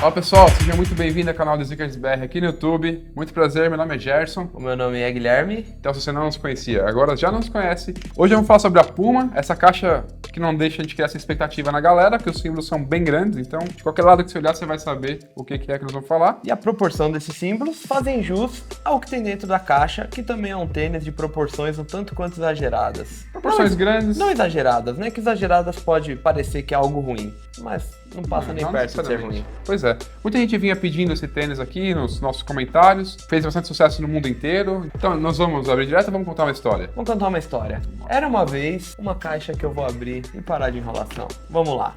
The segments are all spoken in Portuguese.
Olá pessoal, seja muito bem-vindo ao canal do Sneakers BR aqui no YouTube. Muito prazer, meu nome é Gerson. O meu nome é Guilherme. Então, se você não nos conhecia, agora já nos conhece. Hoje vamos falar sobre a Puma, essa caixa que não deixa de criar essa expectativa na galera, porque os símbolos são bem grandes, então de qualquer lado que você olhar você vai saber o que é que nós vamos falar. E a proporção desses símbolos fazem jus ao que tem dentro da caixa, que também é um tênis de proporções um tanto quanto exageradas. Proporções grandes. Não exageradas, né? Que exageradas pode parecer que é algo ruim, mas não passa nem perto de ser ruim. Pois é. Muita gente vinha pedindo esse tênis aqui nos nossos comentários, fez bastante sucesso no mundo inteiro. Então nós vamos abrir direto e vamos contar uma história. Vamos contar uma história. Era uma vez uma caixa que eu vou abrir e parar de enrolação. Vamos lá.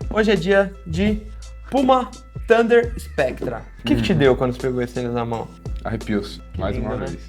Hoje é dia de Puma Thunder Spectra. O que te deu quando você pegou esse tênis na mão? Arrepios, mais lindo, uma né? vez.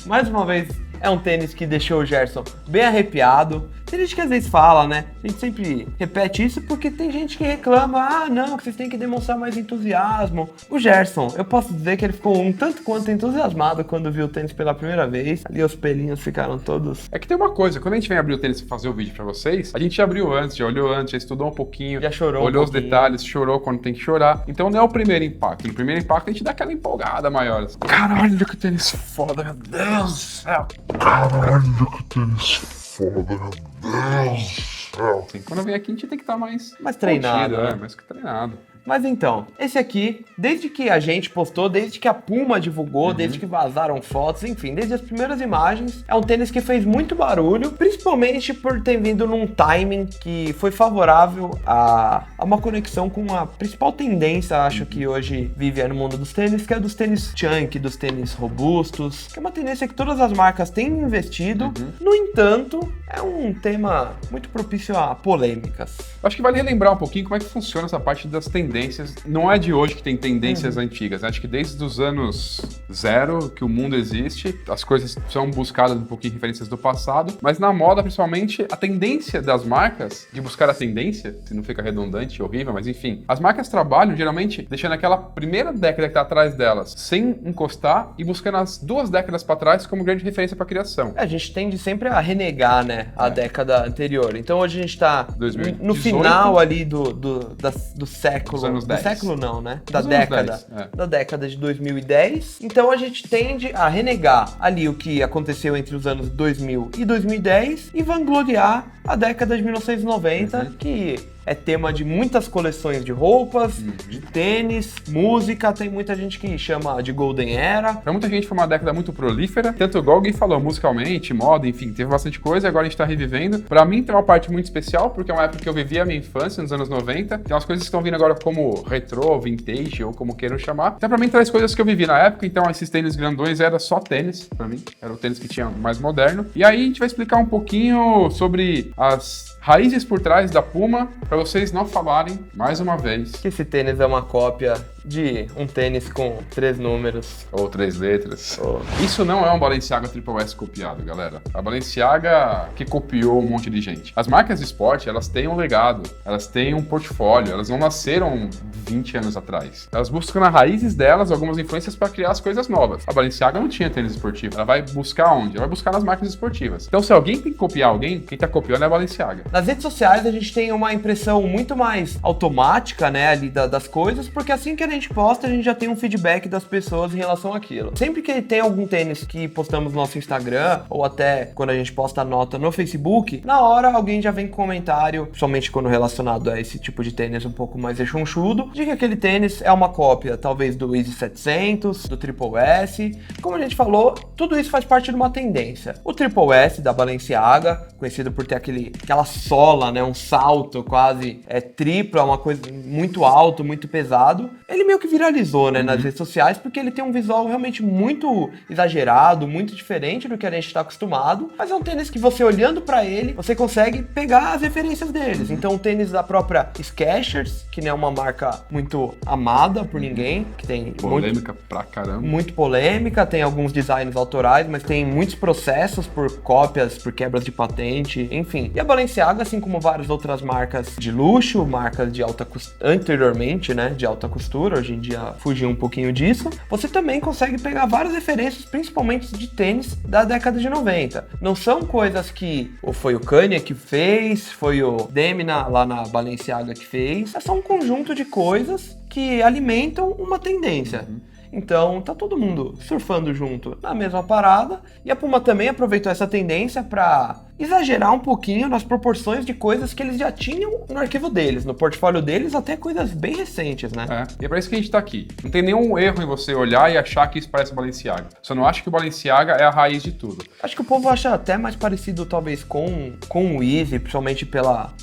Mais uma vez, é um tênis que deixou o Gerson bem arrepiado. Tem gente que às vezes fala, né? A gente sempre repete isso porque tem gente que reclama, não, que vocês têm que demonstrar mais entusiasmo. O Gerson, eu posso dizer que ele ficou um tanto quanto entusiasmado quando viu o tênis pela primeira vez. Ali os pelinhos ficaram todos... É que tem uma coisa, quando a gente vem abrir o tênis pra fazer o vídeo pra vocês, a gente já abriu antes, já olhou antes, já estudou um pouquinho, Já chorou olhou um os pouquinho. detalhes, chorou quando tem que chorar. Então não é o primeiro impacto. No primeiro impacto a gente dá aquela empolgada maior. Assim. Caralho, que tênis foda, meu Deus do céu. Caralho, que tênis foda, meu Deus do céu. Assim, quando vem aqui a gente tem que estar mais treinado, contido, né? mais que treinado. Mas então, esse aqui, desde que a gente postou, desde que a Puma divulgou, desde que vazaram fotos, enfim, desde as primeiras imagens, é um tênis que fez muito barulho, principalmente por ter vindo num timing que foi favorável a uma conexão com a principal tendência, acho que hoje vive no mundo dos tênis, que é dos tênis chunk, dos tênis robustos, que é uma tendência que todas as marcas têm investido. No entanto, é um tema muito propício a polêmicas. Acho que vale relembrar um pouquinho como é que funciona essa parte das tendências. Não é de hoje que tem tendências antigas, né? Acho que desde os anos zero que o mundo existe, as coisas são buscadas um pouquinho referências do passado, mas na moda, principalmente, a tendência das marcas de buscar a tendência, se não fica redundante, horrível, mas enfim, as marcas trabalham geralmente deixando aquela primeira década que tá atrás delas sem encostar e buscando as 2 décadas para trás como grande referência para criação. A gente tende sempre a renegar, né, a década anterior. Então hoje a gente tá 2018. no final ali do século. Dos anos 10. Do século não, né? Da Dos anos década. 10, Da década de 2010. Então a gente tende a renegar ali o que aconteceu entre os anos 2000 e 2010 e vangloriar a década de 1990, que é tema de muitas coleções de roupas, de tênis, música, tem muita gente que chama de Golden Era. Pra muita gente foi uma década muito prolífera, tanto igual o Gui falou, musicalmente, moda, enfim, teve bastante coisa e agora a gente tá revivendo. Pra mim tem uma parte muito especial, porque é uma época que eu vivi a minha infância, nos anos 90, tem umas coisas que estão vindo agora como retrô, vintage, ou como queiram chamar. Então pra mim traz coisas que eu vivi na época, então esses tênis grandões era só tênis, pra mim, era o tênis que tinha mais moderno. E aí a gente vai explicar um pouquinho sobre as raízes por trás da Puma, para vocês não falarem, mais uma vez, Que esse tênis é uma cópia de um tênis com 3 números. ou 3 letras. Oh. Isso não é um Balenciaga Triple S copiado, galera. A Balenciaga que copiou um monte de gente. As marcas de esporte, elas têm um legado, elas têm um portfólio, elas não nasceram 20 anos atrás. Elas buscam nas raízes delas algumas influências para criar as coisas novas. A Balenciaga não tinha tênis esportivo. Ela vai buscar onde? Ela vai buscar nas marcas esportivas. Então, se alguém tem que copiar alguém, quem tá copiando é a Balenciaga. Nas redes sociais a gente tem uma impressão muito mais automática, né, ali das coisas, porque assim que a gente posta, a gente já tem um feedback das pessoas em relação àquilo. Sempre que tem algum tênis que postamos no nosso Instagram, ou até quando a gente posta a nota no Facebook, na hora alguém já vem com comentário, somente quando relacionado a esse tipo de tênis um pouco mais rechonchudo, de que aquele tênis é uma cópia, talvez do Easy 700, do Triple S. Como a gente falou, tudo isso faz parte de uma tendência. O Triple S da Balenciaga, conhecido por ter aquela sola, né, um salto quase triplo, uma coisa muito alto, muito pesado, ele meio que viralizou, né, nas redes sociais, porque ele tem um visual realmente muito exagerado, muito diferente do que a gente está acostumado, mas é um tênis que você olhando para ele, você consegue pegar as referências deles. Então o tênis da própria Skechers, que não é uma marca muito amada por ninguém, que tem Polêmica pra caramba. muito polêmica, tem alguns designs autorais, mas tem muitos processos por cópias, por quebras de patente, enfim. E a Balenciaga, assim como várias outras marcas de luxo, marcas de alta costura, anteriormente, né, de alta costura, hoje em dia fugiu um pouquinho disso, você também consegue pegar várias referências, principalmente de tênis da década de 90. Não são coisas que ou foi o Kanye que fez, foi o Demna lá na Balenciaga que fez, é só um conjunto de coisas que que alimentam uma tendência. Então, tá todo mundo surfando junto na mesma parada, e a Puma também aproveitou essa tendência para exagerar um pouquinho nas proporções de coisas que eles já tinham no arquivo deles, no portfólio deles, até coisas bem recentes, né? E é pra isso que a gente tá aqui. Não tem nenhum erro em você olhar e achar que isso parece o Balenciaga. Só não acho que o Balenciaga é a raiz de tudo. Acho que o povo acha até mais parecido, talvez, com o Easy, principalmente pela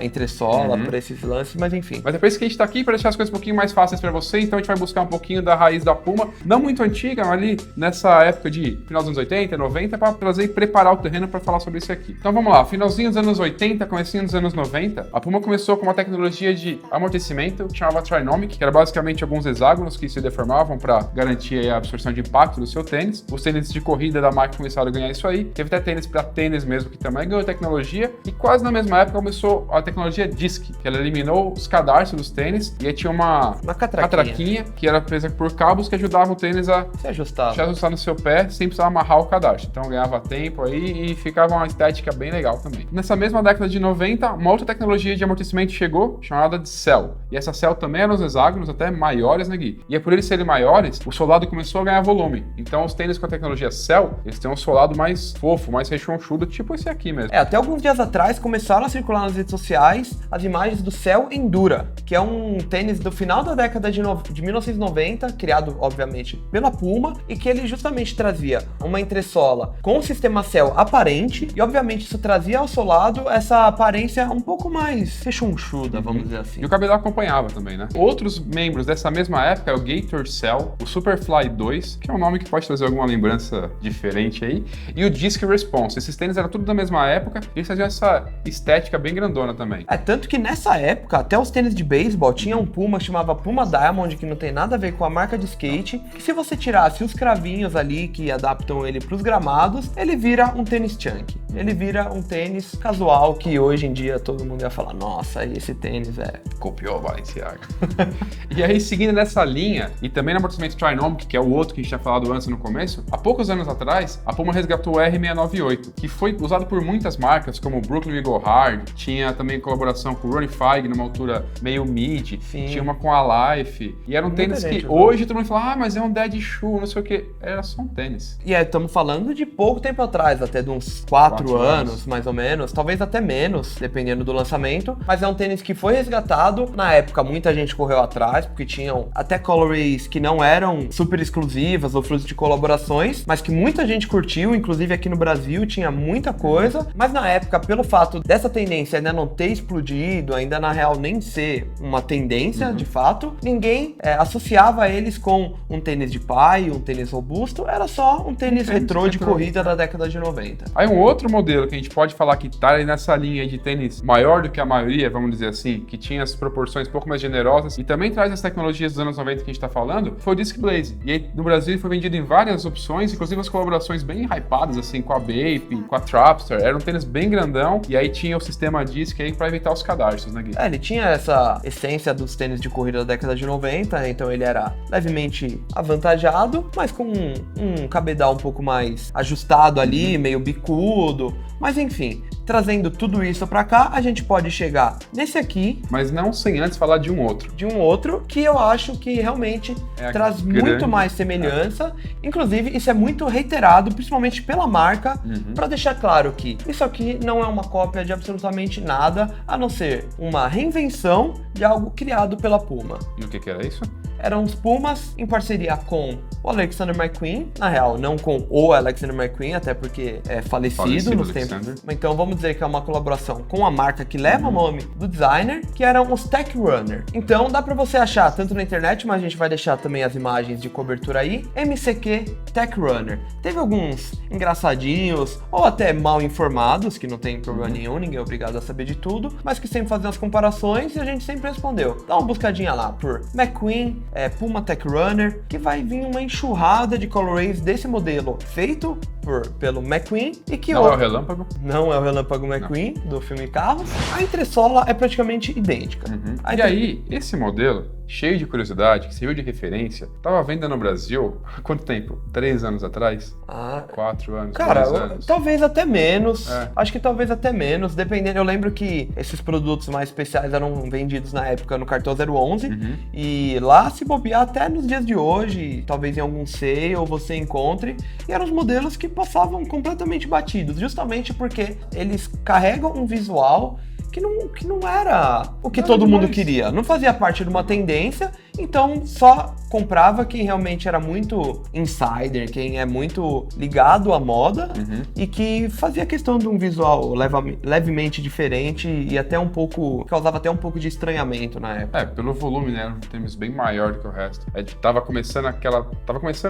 entressola, por esses lances, mas enfim. Mas é pra isso que a gente tá aqui, pra deixar as coisas um pouquinho mais fáceis pra você, então a gente vai buscar um pouquinho da raiz da Puma, não muito antiga, mas ali nessa época de final dos anos 80, 90, pra trazer e preparar o terreno pra falar sobre isso aqui. Então vamos lá, finalzinho dos anos 80, comecinho dos anos 90, a Puma começou com uma tecnologia de amortecimento que chamava Trinomic, que era basicamente alguns hexágonos que se deformavam para garantir a absorção de impacto do seu tênis. Os tênis de corrida da marca começaram a ganhar isso aí. Teve até tênis para tênis mesmo, que também ganhou tecnologia. E quase na mesma época começou a tecnologia Disc, que ela eliminou os cadarços dos tênis e aí tinha uma catraquinha que era presa por cabos que ajudavam o tênis a se ajustar no seu pé sem precisar amarrar o cadarço. Então ganhava tempo aí e ficava uma estética bem legal também. Nessa mesma década de 90, uma outra tecnologia de amortecimento chegou, chamada de Cell. E essa Cell também era nos hexágonos até maiores, né, Gui? E é por eles serem maiores, o solado começou a ganhar volume. Então os tênis com a tecnologia Cell, eles têm um solado mais fofo, mais rechonchudo, tipo esse aqui mesmo. Até alguns dias atrás começaram a circular nas redes sociais as imagens do Cell Endura, que é um tênis do final da década de 1990, criado, obviamente, pela Puma, e que ele justamente trazia uma entressola com o sistema Cell aparente, e obviamente isso trazia ao solado essa aparência um pouco mais rechonchuda, vamos dizer assim. E o cabelo acompanhava também, né? Outros membros dessa mesma época é o Gator Cell, o Superfly 2, que é um nome que pode trazer alguma lembrança diferente aí, e o Disc Response. Esses tênis eram tudo da mesma época e eles faziam essa estética bem grandona também. Tanto que nessa época, até os tênis de beisebol tinha um Puma que chamava Puma Diamond, que não tem nada a ver com a marca de skate, que se você tirasse os cravinhos ali que adaptam ele para os gramados, ele vira um tênis chunk. Ele vira um tênis casual que hoje em dia todo mundo ia falar, nossa, esse tênis copiou o Balenciaga. E aí, seguindo nessa linha, e também no amortecimento Trinomic, que é o outro que a gente tinha falado antes no começo, há poucos anos atrás, a Puma resgatou o R698, que foi usado por muitas marcas, como Brooklyn Go Hard, tinha também colaboração com o Ronnie Fieg, numa altura meio mid, tinha uma com a Life, e era um tênis que hoje todo mundo fala, mas é um dead shoe, não sei o que, era só um tênis. E estamos falando de pouco tempo atrás, até de uns 4 anos, mais ou menos, talvez até menos, dependendo do lançamento, mas é um tênis que foi resgatado. Na época, muita gente correu atrás, porque tinham até colorways que não eram super exclusivas ou frutos de colaborações, mas que muita gente curtiu, inclusive aqui no Brasil tinha muita coisa, mas na época, pelo fato dessa tendência ainda não ter explodido, ainda na real nem ser uma tendência de fato, ninguém associava eles com um tênis de pai, um tênis robusto, era só um tênis retrô de corrida da década de 90. Aí um outro modelo que a gente pode falar que tá nessa linha de tênis maior do que a maioria, vamos dizer assim, que tinha as proporções um pouco mais generosas e também traz as tecnologias dos anos 90 que a gente tá falando, foi o Disc Blaze. E aí, no Brasil ele foi vendido em várias opções, inclusive as colaborações bem hypadas, assim, com a Bape, com a Trapster, era um tênis bem grandão, e aí tinha o sistema Disc aí pra evitar os cadarços, né, Gui? Ele tinha essa essência dos tênis de corrida da década de 90, então ele era levemente avantajado, mas com um cabedal um pouco mais ajustado ali, meio bicudo, mas enfim, trazendo tudo isso pra cá, a gente pode chegar nesse aqui. Mas não sem antes falar de um outro. De um outro que eu acho que realmente traz muito mais semelhança. Inclusive, isso é muito reiterado, principalmente pela marca, pra deixar claro que isso aqui não é uma cópia de absolutamente nada, a não ser uma reinvenção de algo criado pela Puma. E o que era isso? Eram os Pumas em parceria com o Alexander McQueen, na real, não com o Alexander McQueen, até porque é falecido nos tempos. Então vamos dizer que é uma colaboração com a marca que leva o nome do designer, que eram os Tech Runner. Então dá pra você achar tanto na internet, mas a gente vai deixar também as imagens de cobertura aí, MCQ Tech Runner. Teve alguns engraçadinhos ou até mal informados, que não tem problema nenhum, ninguém é obrigado a saber de tudo, mas que sempre faziam as comparações e a gente sempre respondeu. Dá uma buscadinha lá por McQueen, Puma Tech Runner, que vai vir uma enxurrada de colorways desse modelo feito pelo McQueen e que não é o Relâmpago? Não é o Relâmpago McQueen do filme Carros. A entressola é praticamente idêntica. E aí, esse modelo, cheio de curiosidade, que serviu de referência, tava à venda no Brasil há quanto tempo? 3 anos atrás? 4 anos? Cara, 2 anos? talvez até menos. É. Acho que talvez até menos, dependendo. Eu lembro que esses produtos mais especiais eram vendidos na época no cartão 011 e lá, se bobear até nos dias de hoje, talvez em algum sale você encontre, e eram os modelos que passavam completamente batidos, justamente porque eles carregam um visual que não era o que todo mundo queria. Não fazia parte de uma tendência, então só comprava quem realmente era muito insider, quem é muito ligado à moda e que fazia questão de um visual levemente diferente e até causava até um pouco de estranhamento na época. Pelo volume, né? Era um tênis bem maior do que o resto. A gente tava começando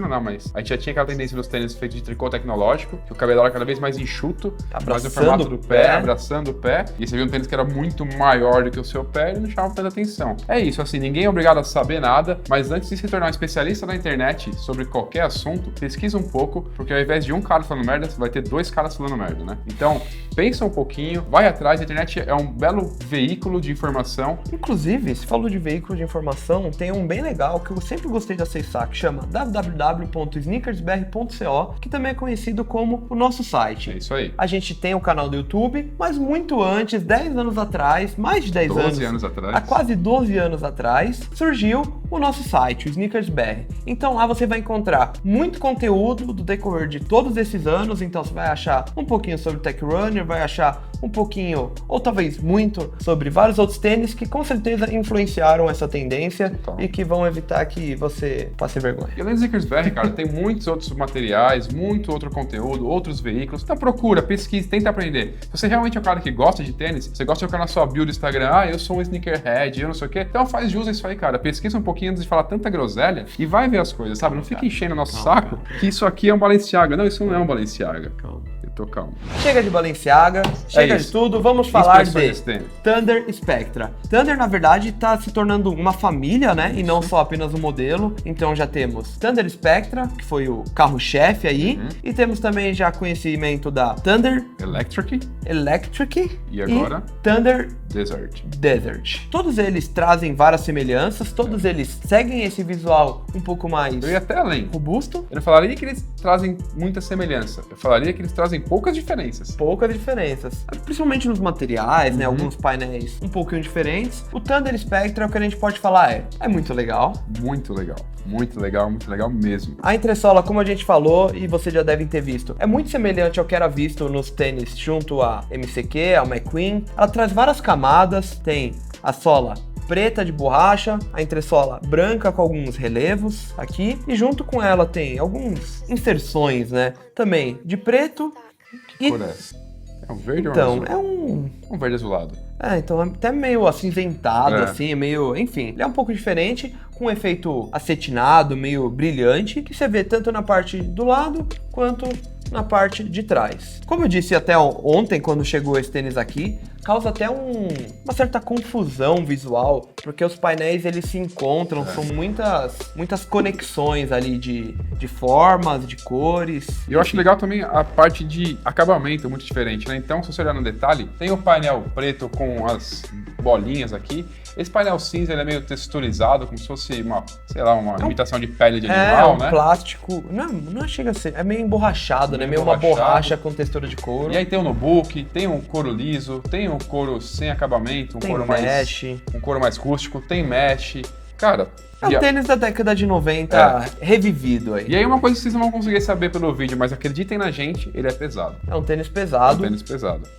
não, mas a gente já tinha aquela tendência dos tênis feitos de tricô tecnológico, que o cabelo era cada vez mais enxuto, mais no formato do pé, abraçando o pé, e você viu um tênis que era muito maior do que o seu pé e não chamava tanta atenção. É isso, assim, ninguém é obrigado a saber nada, mas antes de se tornar um especialista na internet sobre qualquer assunto, pesquisa um pouco, porque ao invés de um cara falando merda, você vai ter 2 caras falando merda, né? Então, pensa um pouquinho, vai atrás, a internet é um belo veículo de informação. Inclusive, se falou de veículo de informação, tem um bem legal que eu sempre gostei de acessar, que chama www.sneakersbr.co, que também é conhecido como o nosso site. É isso aí. A gente tem o canal do YouTube, mas muito antes, 10 anos atrás, mais de 10 anos atrás. Há quase 12 anos atrás, surgiu o nosso site, o Sneakers BR. Então lá você vai encontrar muito conteúdo do decorrer de todos esses anos, então você vai achar um pouquinho sobre o Tech Runner, vai achar um pouquinho, ou talvez muito, sobre vários outros tênis que com certeza influenciaram essa tendência e que vão evitar que você passe vergonha. E além do Sneakers BR, cara, tem muitos outros materiais, muito outro conteúdo, outros veículos. Então procura, pesquisa, tenta aprender. Se você realmente é um cara que gosta de tênis, você gosta de colocar na sua bio do Instagram, eu sou um sneakerhead, eu não sei o quê, então faz jus a isso aí, cara. Pesquisa um pouquinho antes de falar tanta groselha e vai ver as coisas, sabe? Não fica enchendo o nosso saco que isso aqui é um Balenciaga. Não, isso não é um Balenciaga. Eu tô calmo. Chega de Balenciaga, chega de tudo, vamos falar de Thunder Spectra. Thunder, na verdade, tá se tornando uma família, né? E não só apenas um modelo. Então já temos Thunder Spectra, que foi o carro-chefe aí, e temos também já conhecimento da Thunder Electric e agora Thunder Desert. Todos eles trazem várias semelhanças, todos eles seguem esse visual um pouco mais eu ia até além. robusto. Eu não falaria que eles trazem muita semelhança, eu falaria que eles trazem poucas diferenças. Principalmente nos materiais, né? Alguns painéis um pouquinho diferentes. O Thunder Spectra, o que a gente pode falar é muito legal. Muito legal. Muito legal mesmo. A entressola, como a gente falou, e vocês já devem ter visto, é muito semelhante ao que era visto nos tênis junto à MCQ, ao McQueen. Ela traz várias camadas, tem a sola preta de borracha, a entressola branca com alguns relevos aqui, e junto com ela tem algumas inserções, né? Também de preto e... Por essa. É um verde então, ou é um verde azulado. Então é até meio acinzentado, assim, meio... Enfim, ele é um pouco diferente, com um efeito acetinado, meio brilhante, que você vê tanto na parte do lado, quanto na parte de trás. Como eu disse até ontem, quando chegou esse tênis aqui, causa até uma certa confusão visual, porque os painéis eles se encontram, são muitas conexões ali de formas, de cores. E eu acho legal também a parte de acabamento, muito diferente, né? Então, se você olhar no detalhe, tem o painel preto com as bolinhas aqui. Esse painel cinza ele é meio texturizado, como se fosse uma imitação de pele de animal, né? Plástico. Não chega a ser. É meio emborrachado, né? Meio uma borracha com textura de couro. E aí tem o notebook, tem um couro liso, tem um couro sem acabamento, tem mesh. Um couro mais rústico, tem mesh. Cara... É o tênis da década de 90 revivido aí. E aí uma coisa que vocês não vão conseguir saber pelo vídeo, mas acreditem na gente, ele é pesado. É um tênis pesado.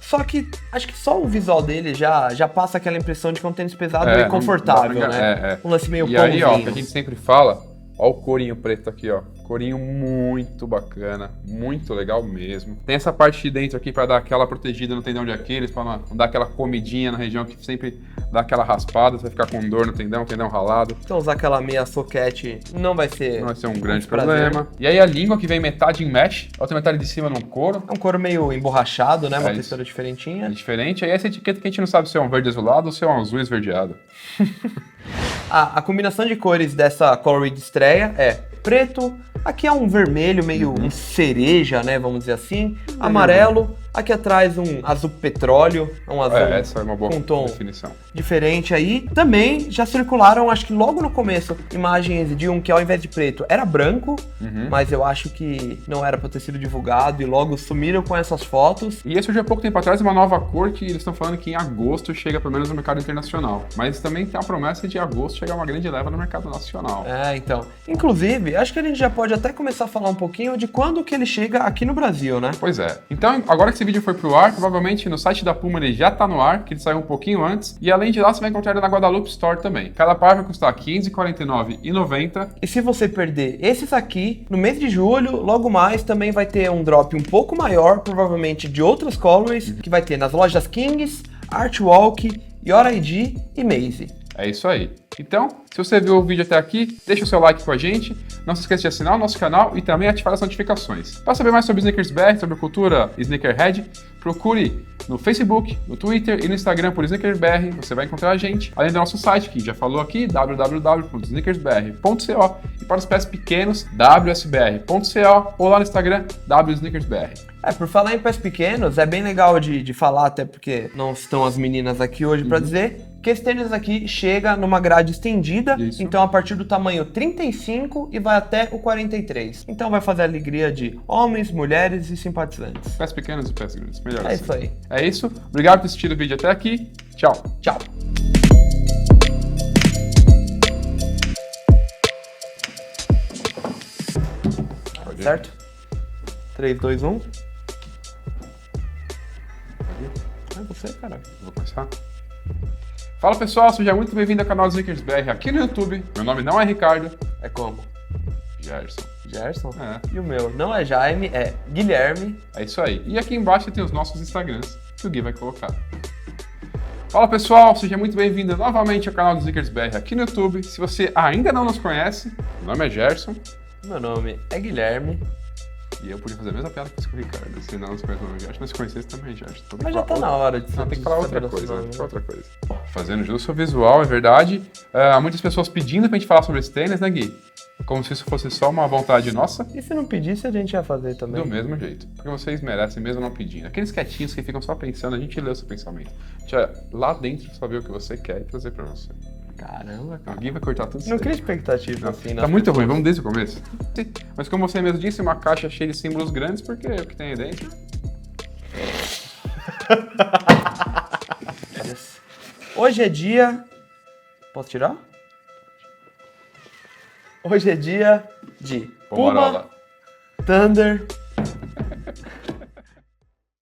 Só que acho que só o visual dele já passa aquela impressão de que é um tênis pesado e confortável, né? Um lance meio pãozinho. E aí, ó, que a gente sempre fala, ó o corinho preto aqui, ó. Corinho muito bacana, muito legal mesmo. Tem essa parte de dentro aqui para dar aquela protegida no tendão de Aquiles, para não dar aquela comidinha na região que sempre dá aquela raspada, você vai ficar com dor no tendão ralado. Então usar aquela meia soquete não vai ser um grande problema. E aí a língua que vem metade em mesh, a outra metade de cima num couro. É um couro meio emborrachado, né? Uma textura diferentinha. É diferente. Aí essa etiqueta que a gente não sabe se é um verde azulado ou se é um azul esverdeado. A combinação de cores dessa colorway de estreia é preto, aqui é um vermelho meio um cereja, né, vamos dizer assim, amarelo, Aqui atrás um azul petróleo, um azul Essa é uma boa com tom definição. diferente aí. Também já circularam, acho que logo no começo, imagens de um que ao invés de preto era branco, mas eu acho que não era pra ter sido divulgado e logo sumiram com essas fotos. E esse hoje há pouco tempo atrás uma nova cor que eles estão falando que em agosto chega pelo menos no mercado internacional. Mas também tem a promessa de agosto chegar uma grande leva no mercado nacional. Então. Inclusive, acho que a gente já pode até começar a falar um pouquinho de quando que ele chega aqui no Brasil, né? Pois é. Então, agora que esse vídeo foi pro ar, provavelmente no site da Puma ele já tá no ar, que ele saiu um pouquinho antes. E além de lá, você vai encontrar ele na Guadalupe Store também. Cada par vai custar R$ 15,49,90. E se você perder esses aqui, no mês de julho, logo mais, também vai ter um drop um pouco maior, provavelmente de outras colorways, que vai ter nas lojas Kings, Artwalk, Your ID e Maze. É isso aí. Então, se você viu o vídeo até aqui, deixa o seu like com a gente. Não se esqueça de assinar o nosso canal e também ativar as notificações. Para saber mais sobre Sneakers BR, sobre a cultura Sneakerhead, procure no Facebook, no Twitter e no Instagram por Sneakers BR. Você vai encontrar a gente. Além do nosso site, que já falou aqui, www.sneakersbr.co, e para os pés pequenos, wsbr.co, ou lá no Instagram, wsneakersbr. Por falar em pés pequenos, é bem legal de falar, até porque não estão as meninas aqui hoje pra dizer, que esse tênis aqui chega numa grade estendida, Isso. então a partir do tamanho 35 e vai até o 43. Então vai fazer a alegria de homens, mulheres e simpatizantes. Pés pequenos e pés grandes. Melhor É assim. isso aí. É isso. Obrigado por assistir o vídeo até aqui. Tchau. Tchau. Pode ir. Certo? 3, 2, 1. Pode ir. É você, caralho. Vou começar. Fala pessoal, seja muito bem-vindo ao canal Sneakers BR aqui no YouTube. Meu nome não é Ricardo. É como? Gerson. Gerson? É. E o meu não é Jaime, é Guilherme. É isso aí. E aqui embaixo tem os nossos Instagrams que o Gui vai colocar. Fala pessoal, seja muito bem-vindo novamente ao canal do Sneakers BR aqui no YouTube. Se você ainda não nos conhece, meu nome é Gerson. Meu nome é Guilherme. E eu podia fazer a mesma piada que com o Ricardo. Se não nos conhece, meu nome é Gerson, mas se conhecesse também, Gerson. Então, Mas já tá na hora de Não, tem que falar outra saber coisa, nosso né? nome, Outra coisa. Fazendo justo ao visual, é verdade. Há muitas pessoas pedindo pra gente falar sobre esse tênis, né, Gui? Como se isso fosse só uma vontade nossa. E se não pedisse, a gente ia fazer também. Do mesmo jeito. Porque vocês merecem mesmo não pedindo. Aqueles quietinhos que ficam só pensando, a gente lê o seu pensamento. A gente vai lá dentro saber o que você quer e trazer pra você. Caramba, cara. O Gui vai cortar tudo isso. Não aí. cria expectativa assim, Tá muito ruim, vamos desde o começo. Mas como você mesmo disse, uma caixa cheia de símbolos grandes, porque o que tem aí dentro... Hoje é dia... Posso tirar? Hoje é dia de Puma, Pomarola. Thunder